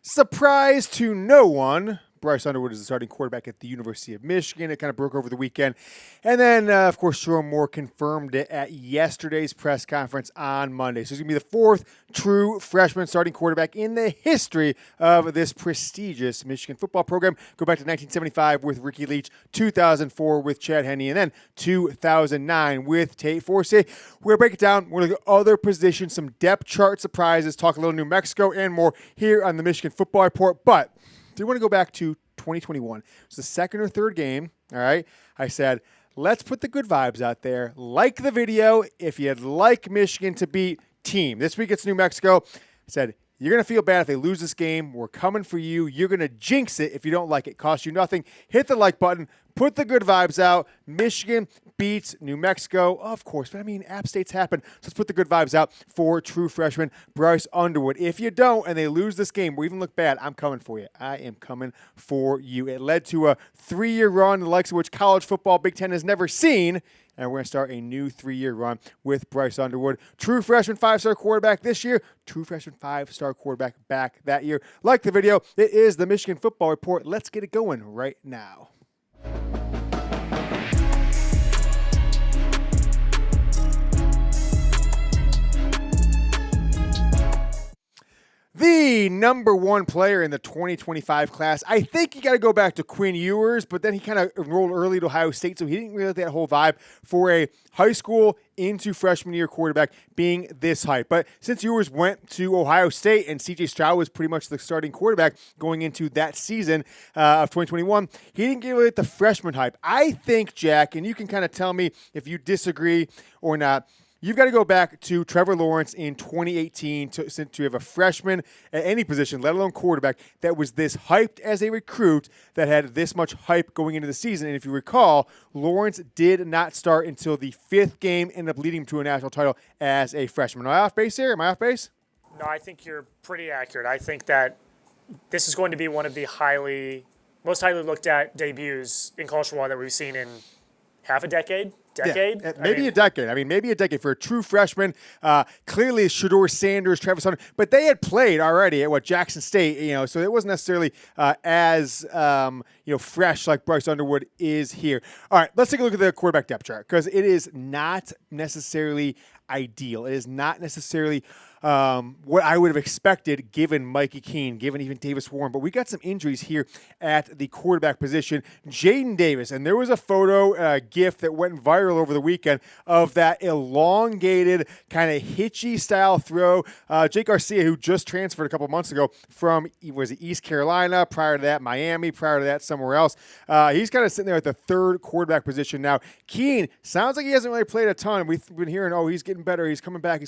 Surprise to no one, Bryce Underwood is the starting quarterback at the University of Michigan. It kind of broke over the weekend. And then, of course, Sherrone Moore confirmed it at yesterday's press conference on Monday. So he's going to be the fourth true freshman starting quarterback in the history of this prestigious Michigan football program. Go back to 1975 with Ricky Leach, 2004 with Chad Henne, and then 2009 with Tate Forsythe. We're going to break it down. We're going to look at other positions, some depth chart surprises, talk a little New Mexico and more here on the Michigan Football Report. But do you want to go back to 2021? It's the second or third game, all right? I said, let's put the good vibes out there. Like the video if you'd like Michigan to beat team. This week it's New Mexico. I said, you're going to feel bad if they lose this game. We're coming for you. You're going to jinx it if you don't like it. Costs you nothing. Hit the like button. Put the good vibes out. Michigan beats New Mexico, of course. But, I mean, App States happen. So let's put the good vibes out for true freshman Bryce Underwood. If you don't and they lose this game or even look bad, I'm coming for you. I am coming for you. It led to a 3-year run, the likes of which college football Big Ten has never seen. And we're going to start a new 3-year run with Bryce Underwood. True freshman 5-star quarterback this year. True freshman 5-star quarterback back that year. Like the video, it is the Michigan Football Report. Let's get it going right now. The number one player in the 2025 class. I think you got to go back to Quinn Ewers, but then he kind of enrolled early to Ohio State, so he didn't really have that whole vibe for a high school into freshman year quarterback being this hype. But since Ewers went to Ohio State and C.J. Stroud was pretty much the starting quarterback going into that season of 2021, he didn't give it the freshman hype. I think, Jack, and you can kind of tell me if you disagree or not, you've got to go back to Trevor Lawrence in 2018 to have a freshman at any position, let alone quarterback, that was this hyped as a recruit that had this much hype going into the season. And if you recall, Lawrence did not start until the 5th game, ended up leading him to a national title as a freshman. Am I off base here? Am I off base? No, I think you're pretty accurate. I think that this is going to be one of the most highly looked at debuts in college football that we've seen in half a decade. Yeah, maybe a decade. I mean, maybe a decade for a true freshman. Clearly, Shedeur Sanders, Travis Hunter, but they had played already at Jackson State, so it wasn't necessarily as fresh like Bryce Underwood is here. All right, let's take a look at the quarterback depth chart because it is not necessarily ideal. It is not necessarily what I would have expected given Mikey Keene, given even Davis Warren. But we got some injuries here at the quarterback position. Jadyn Davis, and there was a photo, GIF that went viral over the weekend of that elongated, kind of hitchy style throw. Jake Garcia, who just transferred a couple months ago from, was it East Carolina, prior to that Miami, prior to that somewhere else. He's kind of sitting there at the third quarterback position now. Keene, sounds like he hasn't really played a ton. We've been hearing, he's getting better, he's coming back.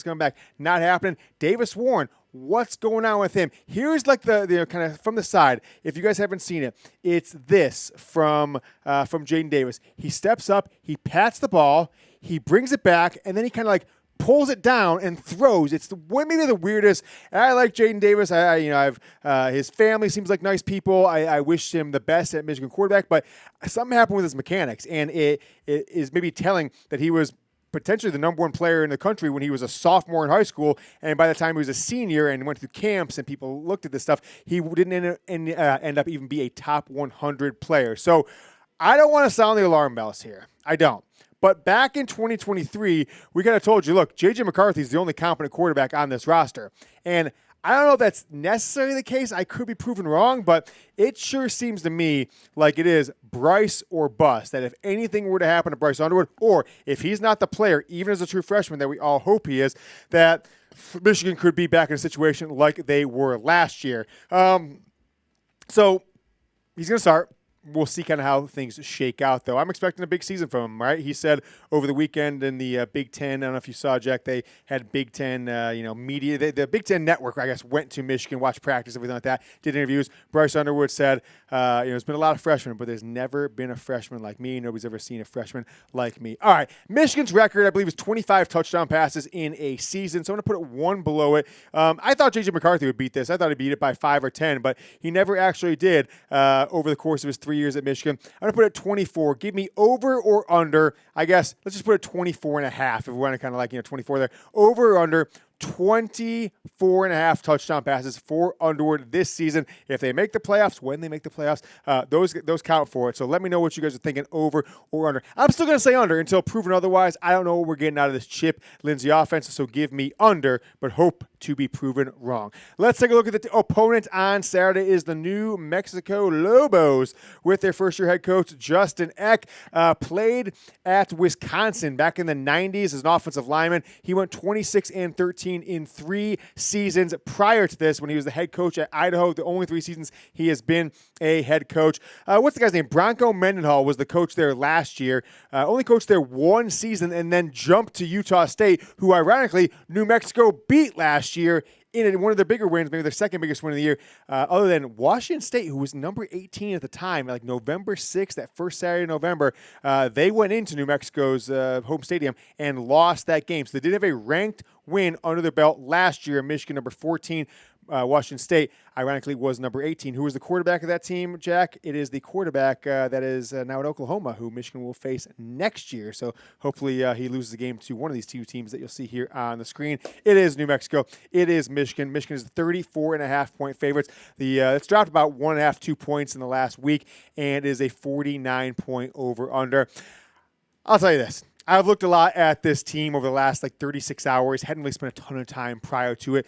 Not happening. Davis Warren, what's going on with him? Here's like the kind of from the side. If you guys haven't seen it, it's this from Jadyn Davis. He steps up, he pats the ball, he brings it back, and then he kind of like pulls it down and throws. It's maybe the weirdest. And I like Jadyn Davis. I've his family seems like nice people. I wish him the best at Michigan quarterback, but something happened with his mechanics, and it is maybe telling that he was potentially the number one player in the country when he was a sophomore in high school, and by the time he was a senior and went through camps and people looked at this stuff, he didn't end up even be a top 100 player. So I don't want to sound the alarm bells here. I don't. But back in 2023, we kind of told you, look, J.J. McCarthy is the only competent quarterback on this roster. And I don't know if that's necessarily the case. I could be proven wrong, but it sure seems to me like it is Bryce or bust, that if anything were to happen to Bryce Underwood, or if he's not the player, even as a true freshman that we all hope he is, that Michigan could be back in a situation like they were last year. So he's going to start. We'll see kind of how things shake out, though. I'm expecting a big season from him, right? He said over the weekend in the Big Ten, I don't know if you saw, Jack, they had Big Ten, media. The Big Ten Network, I guess, went to Michigan, watched practice, everything like that, did interviews. Bryce Underwood said, there's been a lot of freshmen, but there's never been a freshman like me. Nobody's ever seen a freshman like me. All right, Michigan's record, I believe, is 25 touchdown passes in a season, so I'm going to put it one below it. I thought J.J. McCarthy would beat this. I thought he'd beat it by 5 or 10, but he never actually did over the course of his 3 years at Michigan. I'm going to put it 24. Give me over or under. I guess let's just put it 24 and a half if we want to kind of 24 there. Over or under 24.5 touchdown passes for Underwood this season. If they make the playoffs, when they make the playoffs, those count for it. So let me know what you guys are thinking, over or under. I'm still going to say under until proven otherwise. I don't know what we're getting out of this Chip Lindsey offense, so give me under, but hope to be proven wrong. Let's take a look at the opponent on Saturday is the New Mexico Lobos with their first-year head coach, Justin Eck. Played at Wisconsin back in the 90s as an offensive lineman. He went 26-13 in 3 seasons prior to this when he was the head coach at Idaho. The only 3 seasons he has been a head coach. What's the guy's name? Bronco Mendenhall was the coach there last year. Only coached there 1 season and then jumped to Utah State, who ironically New Mexico beat last year in one of their bigger wins, maybe their second biggest win of the year, other than Washington State, who was number 18 at the time, like November 6th, that first Saturday in November. They went into New Mexico's home stadium and lost that game. So they did have a ranked win under their belt last year. Michigan, number 14. Washington State, ironically, was number 18. Who was the quarterback of that team, Jack? It is the quarterback that is now at Oklahoma, who Michigan will face next year. So hopefully he loses the game to one of these 2 teams that you'll see here on the screen. It is New Mexico. It is Michigan. Michigan is 34.5-point favorites. It's dropped about 1.5, 2 points in the last week, and is a 49-point over-under. I'll tell you this. I've looked a lot at this team over the last 36 hours. Hadn't really spent a ton of time prior to it.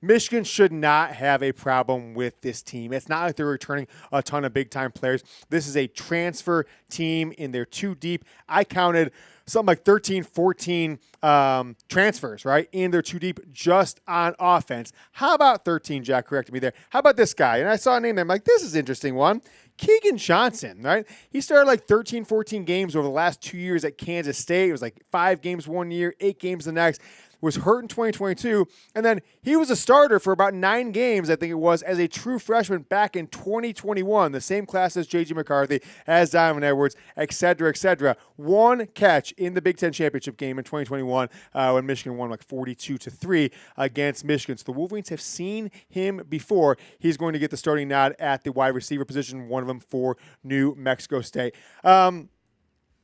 Michigan should not have a problem with this team. It's not like they're returning a ton of big-time players. This is a transfer team, and they're too deep. I counted something like 13, 14 transfers, right? And they're too deep just on offense. How about 13, Jack corrected me there. How about this guy? And I saw a name there. I'm like, this is an interesting one. Keegan Johnson, right? He started 13, 14 games over the last 2 years at Kansas State. It was 5 games one year, 8 games the next. Was hurt in 2022, and then he was a starter for about 9 games, I think it was, as a true freshman back in 2021, the same class as J.J. McCarthy, as Donovan Edwards, et cetera, et cetera. 1 catch in the Big Ten championship game in 2021 when Michigan won 42-3 against Michigan. So the Wolverines have seen him before. He's going to get the starting nod at the wide receiver position, one of them for New Mexico State.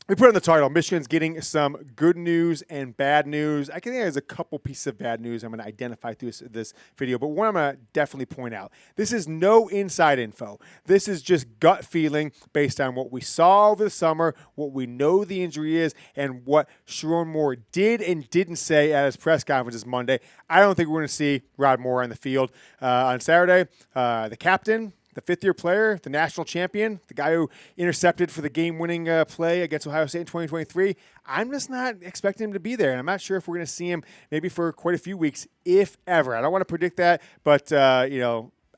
We put in the title, Michigan's getting some good news and bad news. I think there's a couple pieces of bad news I'm going to identify through this video, but one I'm going to definitely point out. This is no inside info. This is just gut feeling based on what we saw over the summer, what we know the injury is, and what Sherrone Moore did and didn't say at his press conference Monday. I don't think we're going to see Rod Moore on the field on Saturday. The captain, the 5th-year player, the national champion, the guy who intercepted for the game-winning play against Ohio State in 2023, I'm just not expecting him to be there. And I'm not sure if we're going to see him maybe for quite a few weeks, if ever. I don't want to predict that, but,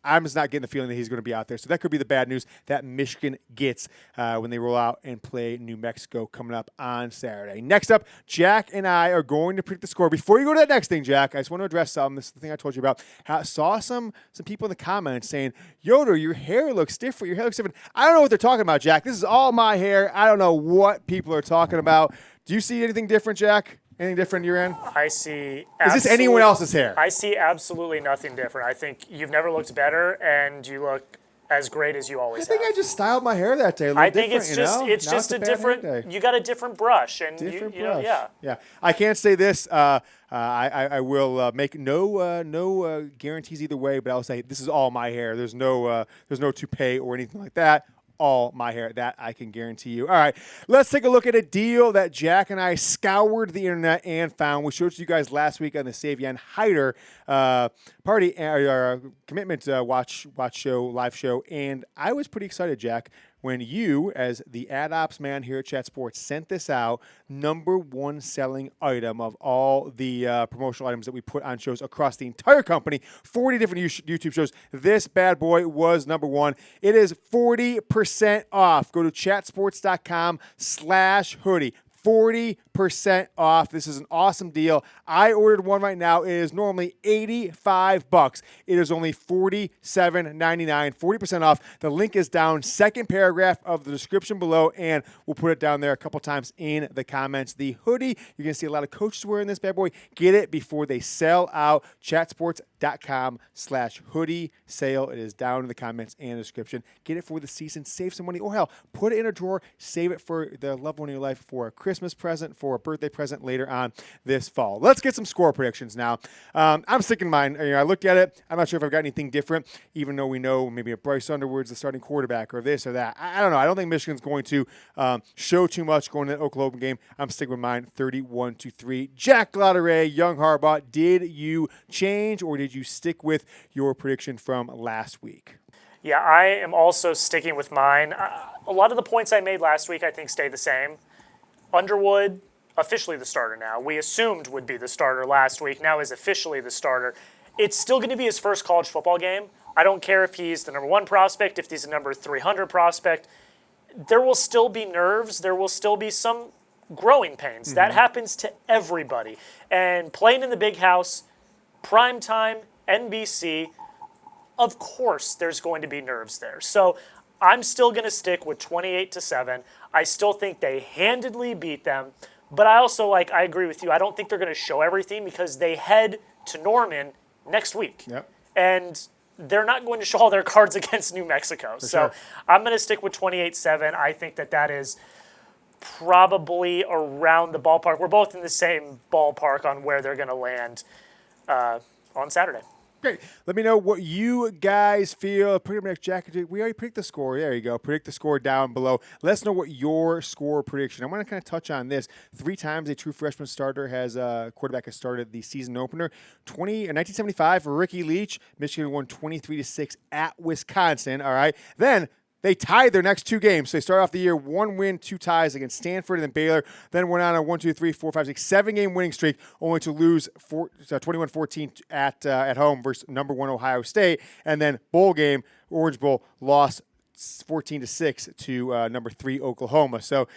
I'm just not getting the feeling that he's going to be out there. So that could be the bad news that Michigan gets when they roll out and play New Mexico coming up on Saturday. Next up, Jack and I are going to predict the score. Before you go to that next thing, Jack, I just want to address something. This is the thing I told you about. I saw some people in the comments saying, Yoder, your hair looks different. Your hair looks different. I don't know what they're talking about, Jack. This is all my hair. I don't know what people are talking about. Do you see anything different, Jack? Anything different in your end? I see. Is this anyone else's hair? I see absolutely nothing different. I think you've never looked better, and you look as great as you always have. I think I just styled my hair that day. I think it's just a different. You got a different brush, and different you brush. know, yeah. I can't say this. I will make no guarantees either way, but I'll say this is all my hair. There's no toupee or anything like that. All my hair. That I can guarantee you. All right, let's take a look at a deal that Jack and I scoured the internet and found. We showed it to you guys last week on the Savion Hyder party commitment watch show, live show, and I was pretty excited, Jack, when you, as the ad ops man here at Chat Sports, sent this out, #1 selling item of all the promotional items that we put on shows across the entire company, 40 different YouTube shows. This bad boy was #1. It is 40% off. Go to chatsports.com/hoodie. 40% off. This is an awesome deal. I ordered one right now. It is normally $85. It is only $47.99, 40% off. The link is down, second paragraph of the description below, and we'll put it down there a couple times in the comments. The hoodie, you're going to see a lot of coaches wearing this bad boy. Get it before they sell out. Chatsports.com/hoodie sale. It is down in the comments and the description. Get it for the season. Save some money. Or hell, put it in a drawer. Save it for the loved one in your life for a Christmas present, for for a birthday present later on this fall. Let's get some score predictions now. I'm sticking mine. I looked at it. I'm not sure if I've got anything different, even though we know maybe a Bryce Underwood's the starting quarterback or this or that. I don't know. I don't think Michigan's going to show too much going to the Oklahoma game. I'm sticking with mine, 31-3. Jack Lauderay, Young Harbaugh, did you change or did you stick with your prediction from last week? Yeah, I am also sticking with mine. A lot of the points I made last week I think stay the same. Underwood, officially the starter now. We assumed would be the starter last week. Now is officially the starter. It's still going to be his first college football game. I don't care if he's the number 1 prospect, if he's the number 300 prospect. There will still be nerves. There will still be some growing pains. That happens to everybody. And playing in the big house, primetime, NBC, of course there's going to be nerves there. So I'm still going to stick with 28-7. I still think they handedly beat them. But I also, I agree with you. I don't think they're going to show everything because they head to Norman next week. Yep. And they're not going to show all their cards against New Mexico. So I'm going to stick with 28-7. I think that is probably around the ballpark. We're both in the same ballpark on where they're going to land on Saturday. Great. Let me know what you guys feel. Put your next jacket. We already picked the score. There you go. Predict the score down below. Let us know what your score prediction. I want to kind of touch on this. 3 times a true freshman starter quarterback has started the season opener. 1975 for Ricky Leach. Michigan won 23-6 at Wisconsin. All right. Then they tied their next 2 games. So they started off the year 1 win, 2 ties against Stanford and then Baylor. Then went on a 7-game winning streak, only to lose 21-14 at home versus number 1 Ohio State. And then bowl game, Orange Bowl, lost 14-6 to number 3 Oklahoma. So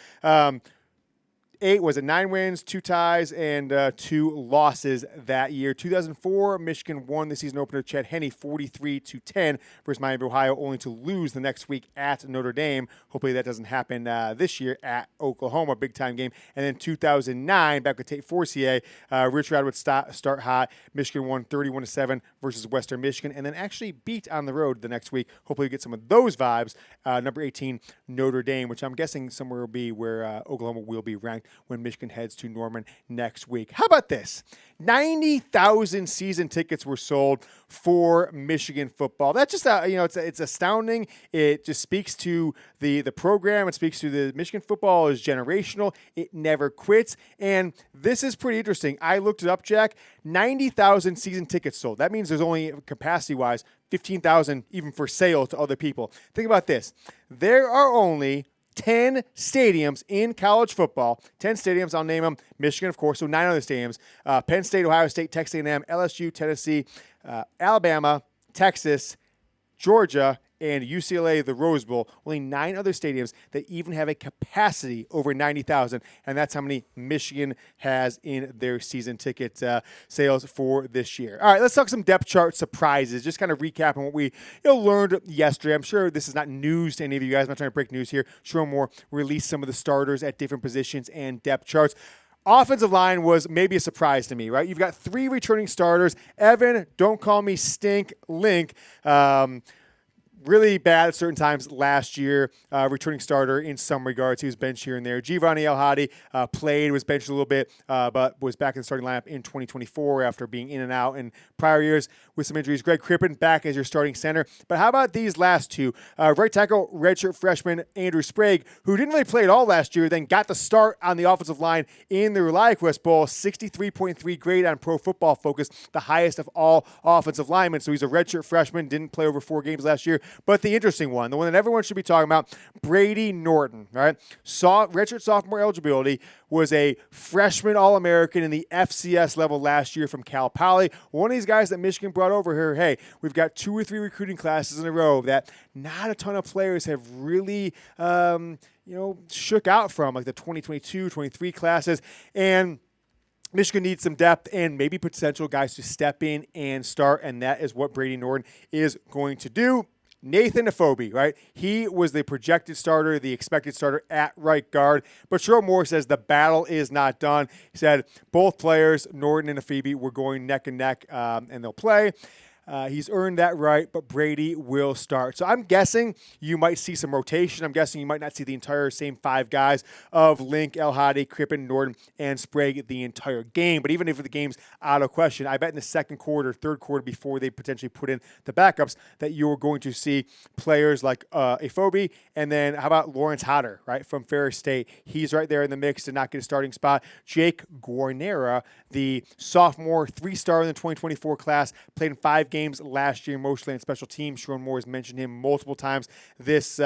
9 wins, 2 ties, and 2 losses that year. 2004, Michigan won the season opener. Chad Henne 43-10 versus Miami of Ohio, only to lose the next week at Notre Dame. Hopefully that doesn't happen this year at Oklahoma, big time game. And then 2009, back with Tate Forcier, Rich Rod would start hot. Michigan won 31-7 versus Western Michigan, and then actually beat on the road the next week. Hopefully you get some of those vibes. Number 18, Notre Dame, which I'm guessing somewhere will be where Oklahoma will be ranked when Michigan heads to Norman next week. How about this? 90,000 season tickets were sold for Michigan football. That's just it's astounding. It just speaks to the program. It speaks to the Michigan football is generational. It never quits. And this is pretty interesting. I looked it up, Jack. 90,000 season tickets sold. That means there's only capacity-wise 15,000 even for sale to other people. Think about this. There are only 10 stadiums in college football. 10 stadiums, I'll name them. Michigan, of course, so 9 other stadiums. Penn State, Ohio State, Texas A&M, LSU, Tennessee, Alabama, Texas, Georgia, and UCLA, the Rose Bowl. Only 9 other stadiums that even have a capacity over 90,000, and that's how many Michigan has in their season ticket sales for this year. All right, let's talk some depth chart surprises. Just kind of recapping what we learned yesterday. I'm sure this is not news to any of you guys. I'm not trying to break news here. Sherrone Moore released some of the starters at different positions and depth charts. Offensive line was maybe a surprise to me, right? You've got 3 returning starters. Evan, don't call me Stink Link. Really bad at certain times last year, returning starter in some regards. He was benched here and there. Giovanni El-Hadi played, was benched a little bit, but was back in the starting lineup in 2024 after being in and out in prior years with some injuries. Greg Crippen back as your starting center. But how about these last 2? Right tackle, redshirt freshman Andrew Sprague, who didn't really play at all last year, then got the start on the offensive line in the ReliaQuest Bowl. 63.3 grade on Pro Football Focus, the highest of all offensive linemen. So he's a redshirt freshman, didn't play over 4 games last year. But the interesting one, the one that everyone should be talking about, Brady Norton, all right? Redshirt sophomore eligibility, was a freshman All-American in the FCS level last year from Cal Poly. One of these guys that Michigan brought over here, hey, we've got 2 or 3 recruiting classes in a row that not a ton of players have really, shook out from, like the 2022, 23 classes. And Michigan needs some depth and maybe potential guys to step in and start, and that is what Brady Norton is going to do. Nathan Afobe, right? He was the projected starter, the expected starter at right guard. But Sherrone Moore says the battle is not done. He said both players, Norton and Afobe, were going neck and neck, and they'll play. He's earned that right, but Brady will start. So I'm guessing you might see some rotation. I'm guessing you might not see the entire same 5 guys of Link, El Hadi, Crippen, Norton, and Sprague the entire game. But even if the game's out of question, I bet in the second quarter, third quarter, before they potentially put in the backups, that you're going to see players like Afobe, and then how about Lawrence Hodder, right, from Ferris State? He's right there in the mix to not get a starting spot. Jake Guarnera, the sophomore 3-star in the 2024 class, played in 5 games last year, mostly on special teams. Sherrone Moore has mentioned him multiple times this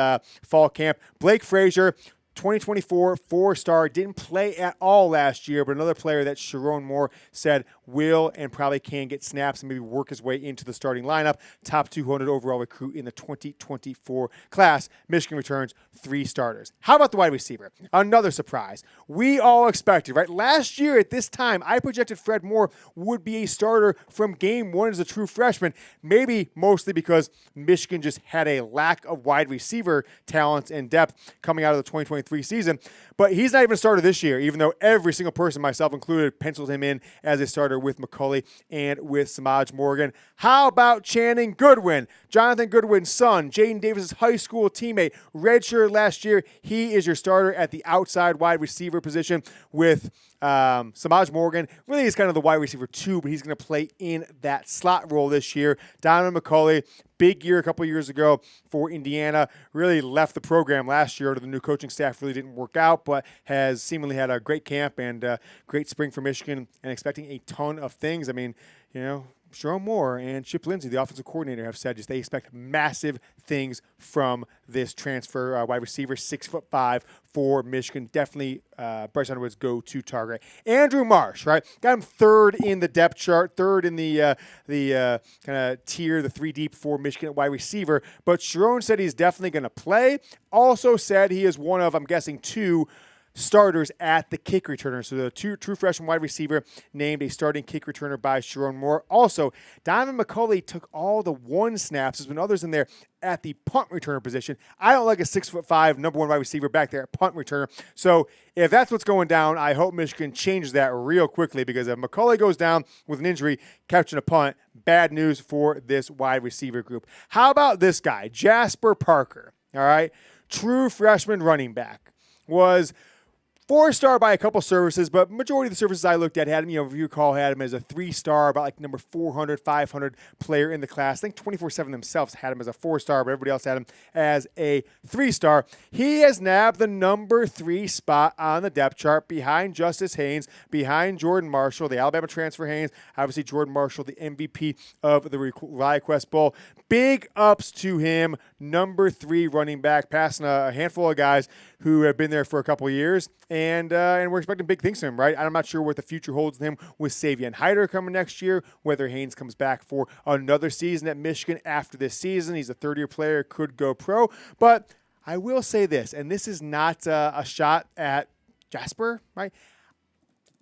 fall camp. Blake Frazier, 2024 4-star, didn't play at all last year, but another player that Sherrone Moore said will and probably can get snaps and maybe work his way into the starting lineup. Top 200 overall recruit in the 2024 class. Michigan returns 3 starters. How about the wide receiver? Another surprise. We all expected, right? Last year at this time, I projected Fred Moore would be a starter from game 1 as a true freshman, maybe mostly because Michigan just had a lack of wide receiver talent and depth coming out of the 2023 season. But he's not even a starter this year, even though every single person, myself included, penciled him in as a starter with McCulley and with Samaj Morgan. How about Channing Goodwin? Jonathan Goodwin's son, Jadyn Davis' high school teammate, redshirt last year. He is your starter at the outside wide receiver position with Samaj Morgan. Really, he's kind of the wide receiver 2, but he's going to play in that slot role this year. Donovan McCulley, big year a couple years ago for Indiana. Really left the program last year to the new coaching staff. Really didn't work out, but has seemingly had a great camp and great spring for Michigan and expecting a ton of things. I mean, Sherrone Moore and Chip Lindsey, the offensive coordinator, have said just they expect massive things from this transfer wide receiver, 6'5" for Michigan. Definitely Bryce Underwood's go-to target. Andrew Marsh, right? Got him 3rd in the depth chart, 3rd in the kind of tier, the 3 deep for Michigan at wide receiver. But Sherrone said he's definitely going to play. Also said he is one of, I'm guessing, 2 starters at the kick returner. So the true freshman wide receiver named a starting kick returner by Sherrone Moore. Also, Donovan McCulley took all the 1 snaps. There's been others in there at the punt returner position. I don't like a 6'5" number 1 wide receiver back there at punt returner. So if that's what's going down, I hope Michigan changes that real quickly, because if McCulley goes down with an injury catching a punt, bad news for this wide receiver group. How about this guy, Jasper Parker? All right, true freshman running back. Was 4-star by a couple services, but majority of the services I looked at had him, if you recall, had him as a 3-star, about like number 400, 500 player in the class. I think 24/7 themselves had him as a 4-star, but everybody else had him as a 3-star. He has nabbed the number 3 spot on the depth chart behind Justice Haynes, behind Jordan Marshall, the Alabama transfer Haynes, obviously Jordan Marshall, the MVP of the ReliaQuest Bowl. Big ups to him, number 3 running back, passing a handful of guys who have been there for a couple of years, and we're expecting big things from him, right? I'm not sure what the future holds with him with Savion Hyder coming next year, whether Haynes comes back for another season at Michigan after this season. He's a third-year player, could go pro, but I will say this, and this is not a shot at Jasper, right?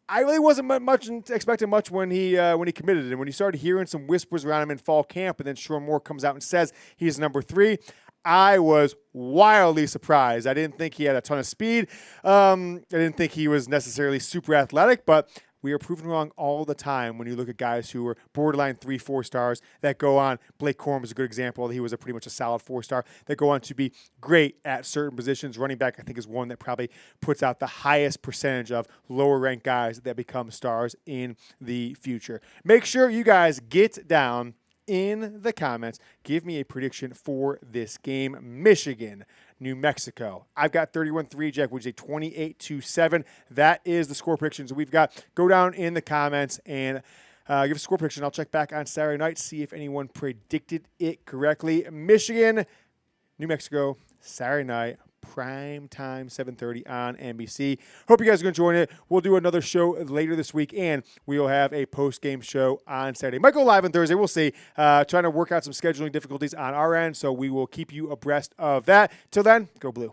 I really wasn't expecting much when he committed, and when you started hearing some whispers around him in fall camp, and then Sherrone Moore comes out and says he's number 3, I was wildly surprised. I didn't think he had a ton of speed. I didn't think he was necessarily super athletic, but we are proven wrong all the time when you look at guys who were borderline 3-4 stars that go on. Blake Corum is a good example. He was a pretty much a solid 4-star that go on to be great at certain positions. Running back, I think, is one that probably puts out the highest percentage of lower-ranked guys that become stars in the future. Make sure you guys get down in the comments. Give me a prediction for this game. Michigan, New Mexico. I've got 31-3, Jack, which is a 28-7. That is the score predictions we've got. Go down in the comments and give us a score prediction. I'll check back on Saturday night, see if anyone predicted it correctly. Michigan, New Mexico, Saturday night. Prime time, 7:30 on NBC. Hope you guys are going to join it. We'll do another show later this week, and we will have a post-game show on Saturday. Might go live on Thursday. We'll see. Trying to work out some scheduling difficulties on our end, so we will keep you abreast of that. Till then, go Blue.